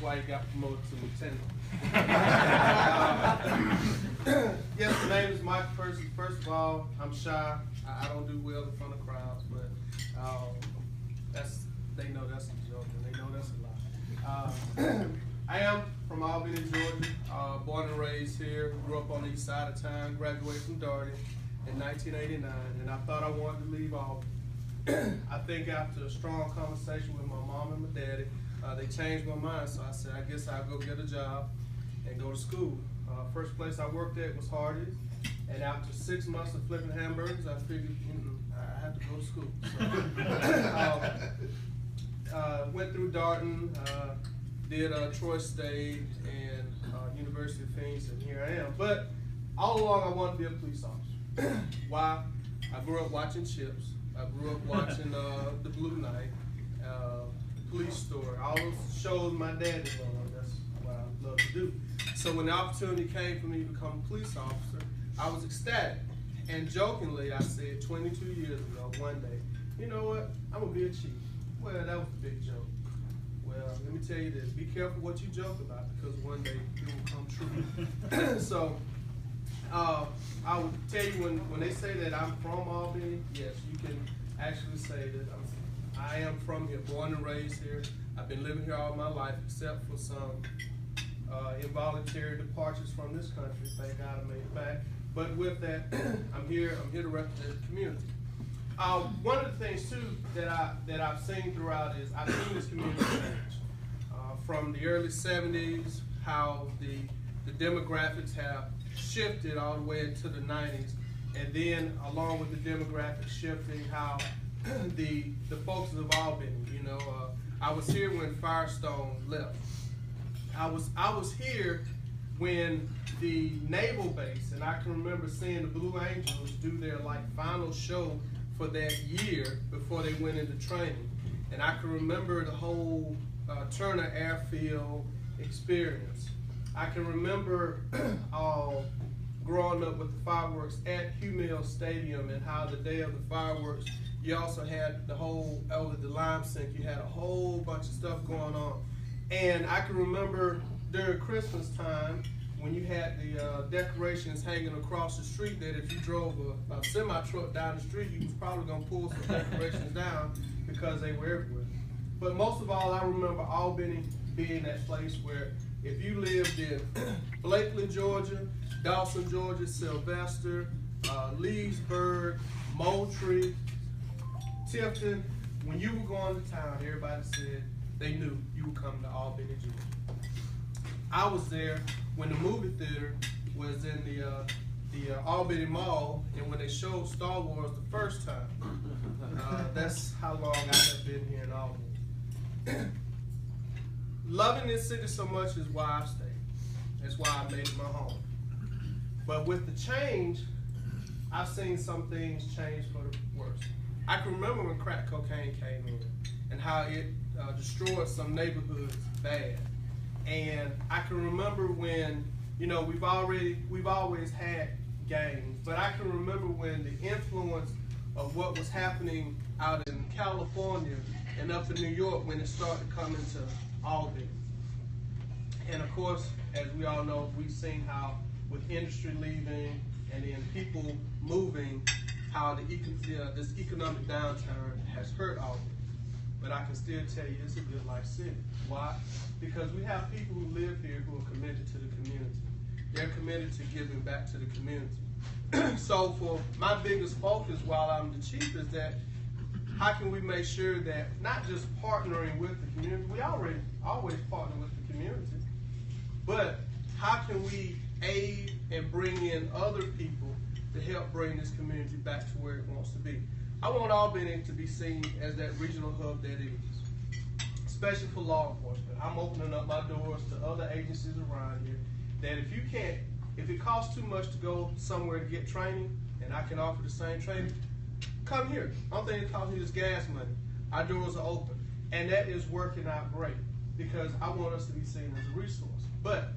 why he got promoted to lieutenant. Yes, my name is Mike Persley. First of all, I'm shy. I don't do well in front of crowds, but they know that's a joke, and they know that's a lie. I am from Albany, Georgia. Born and raised here. Grew up on the east side of town. Graduated from Darty in 1989, and I thought I wanted to leave Albany. I think after a strong conversation with my mom and my daddy, they changed my mind. So I said, I guess I'll go get a job and go to school. First place I worked at was Hardee's, and after 6 months of flipping hamburgers, I figured I had to go to school. So, went through Darton, did Troy State and University of Phoenix, and here I am. But all along, I wanted to be a police officer. Why? I grew up watching Chips. I grew up watching The Blue Knight, Police Story, all those shows my dad did on. That's what I love to do. So when the opportunity came for me to become a police officer, I was ecstatic. And jokingly, I said 22 years ago, one day, you know what, I'm gonna be a chief. Well, that was a big joke. Well, let me tell you this, be careful what you joke about, because one day it will come true. So, I would tell you when they say that I'm from Albany, yes, you can actually say that I am from here, born and raised here. I've been living here all my life, except for some involuntary departures from this country. Thank God I made it back. But with that, I'm here to represent the community. One of the things too that I've seen throughout is I've seen this community change. From the early 70s, how the demographics have shifted all the way into the 90s, and then along with the demographics shifting, how the folks of Albany, I was here when Firestone left. I was here when the naval base, and I can remember seeing the Blue Angels do their final show for that year before they went into training, and I can remember the whole Turner Airfield experience. I can remember growing up with the fireworks at Hugh Mills Stadium, and how the day of the fireworks, you also had the whole, the lime sink, you had a whole bunch of stuff going on. And I can remember during Christmas time, when you had the decorations hanging across the street, that if you drove a semi-truck down the street, you was probably gonna pull some decorations down because they were everywhere. But most of all, I remember Albany being that place where if you lived in Blakely, Georgia, Dawson, Georgia, Sylvester, Leesburg, Moultrie, Tifton, when you were going to town, everybody said they knew you would come to Albany, Georgia. I was there when the movie theater was in the Albany Mall, and when they showed Star Wars the first time. That's how long I have been here in Albany. Loving this city so much is why I stayed. That's why I made it my home. But with the change, I've seen some things change for the worse. I can remember when crack cocaine came in and how it destroyed some neighborhoods bad. And I can remember when, we've always had gangs, but I can remember when the influence of what was happening out in California and up in New York, when it started coming to Albany. And of course, as we all know, we've seen how with industry leaving and then people moving, how this economic downturn has hurt Albany. But I can still tell you it's a good life city. Why? Because we have people who live here who are committed to the community. They're committed to giving back to the community. So for my biggest focus while I'm the chief is that how can we make sure that not just partnering with the community, we already always partner with the community, but how can we aid and bring in other people to help bring this community back to where it wants to be. I want Albany to be seen as that regional hub that it is, especially for law enforcement. I'm opening up my doors to other agencies around here that if it costs too much to go somewhere to get training, and I can offer the same training, come here. I don't think it costs me just gas money. Our doors are open. And that is working out great because I want us to be seen as a resource. But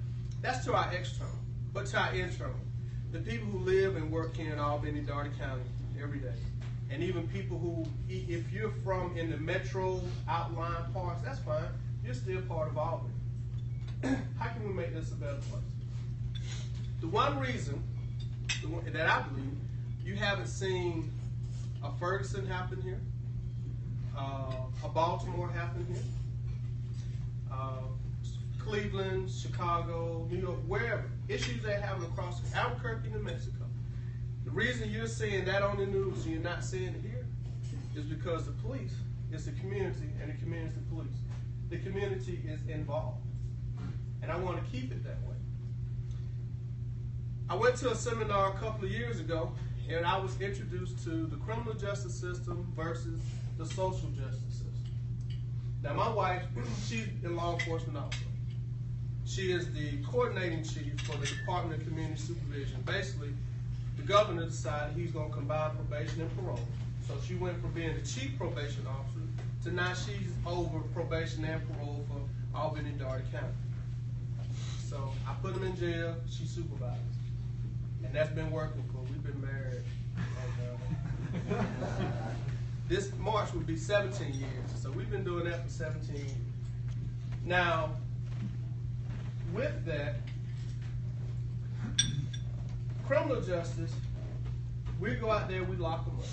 that's to our external. But to our internal, the people who live and work here in Albany, Darty County every day, and even people who, if you're from in the metro outlying parts, that's fine. You're still part of Albany. how can we make this a better place? The one reason that I believe you haven't seen a Ferguson happen here, a Baltimore happen here, Cleveland, Chicago, New York, wherever, issues they're having across Albuquerque, New Mexico. The reason you're seeing that on the news and you're not seeing it here is because the police, it's the community and the community police. The community is involved. And I want to keep it that way. I went to a seminar a couple of years ago and I was introduced to the criminal justice system versus the social justice system. Now my wife, she's in law enforcement also. She is the coordinating chief for the Department of Community Supervision. Basically, the governor decided he's going to combine probation and parole. So she went from being the chief probation officer to now she's over probation and parole for Albany and Dougherty County. So I put him in jail, she supervises. And that's been working for, we've been married. This March would be 17 years. So we've been doing that for 17 years. Now, with that, criminal justice, we go out there, we lock them up.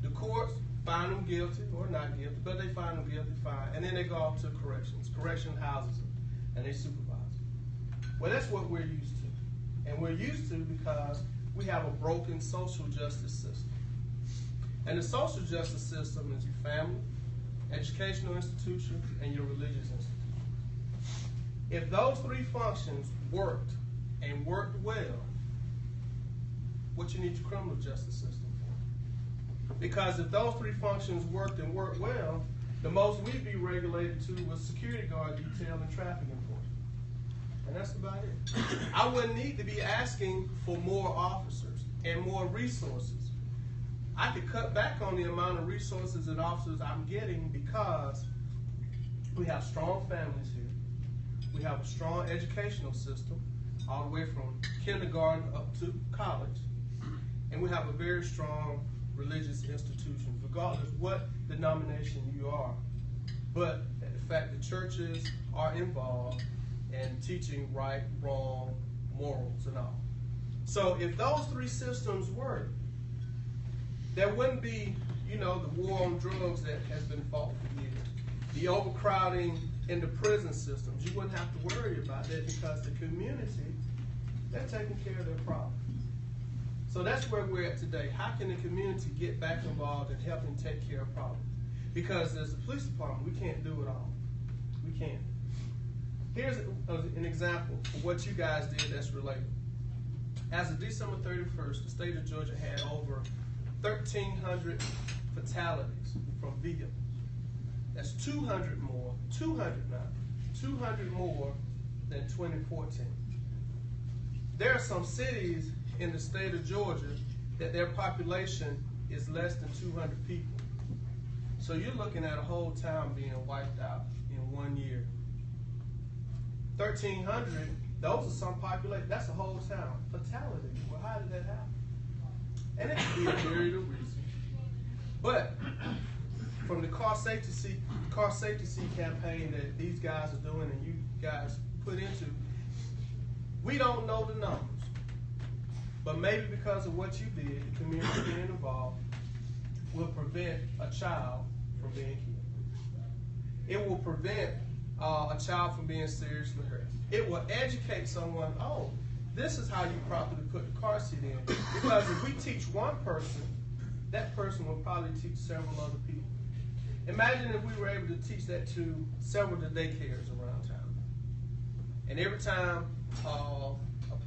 The courts find them guilty or not guilty, but they find them guilty, fine. And then they go off to corrections. Correction houses them, and they supervise them. Well, that's what we're used to. And we're used to because we have a broken social justice system. And the social justice system is your family, educational institutions, and your religious institutions. If those three functions worked and worked well, what you need your criminal justice system for? Because if those three functions worked and worked well, the most we'd be regulated to was security guard detail and traffic enforcement. And that's about it. I wouldn't need to be asking for more officers and more resources. I could cut back on the amount of resources and officers I'm getting because we have strong families here. We have a strong educational system, all the way from kindergarten up to college. And we have a very strong religious institution, regardless of what denomination you are. But the fact that churches are involved in teaching right, wrong, morals, and all. So if those three systems work, there wouldn't be, the war on drugs that has been fought for years. The overcrowding in the prison systems, you wouldn't have to worry about that because the community, they're taking care of their problems. So that's where we're at today. How can the community get back involved and help them take care of problems? Because as a police department, we can't do it all. We can't. Here's an example of what you guys did that's related. As of December 31st, the state of Georgia had over 1,300 fatalities from vehicles. That's 200 more, 200 more than 2014. There are some cities in the state of Georgia that their population is less than 200 people. So you're looking at a whole town being wiped out in 1 year. 1,300, those are some population, that's a whole town. Fatality, well, how did that happen? And it could be a myriad of reasons. But from the car safety seat campaign that these guys are doing and you guys put into, we don't know the numbers. But maybe because of what you did, the community being involved will prevent a child from being killed. It will prevent a child from being seriously hurt. It will educate someone, oh, this is how you properly put the car seat in. Because if we teach one person, that person will probably teach several other people. Imagine if we were able to teach that to several of the daycares around town. And every time a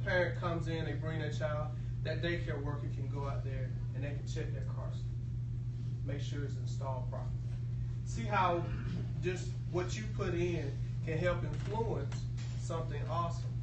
parent comes in, they bring their child, that daycare worker can go out there and they can check their car seat, make sure it's installed properly. See how just what you put in can help influence something awesome.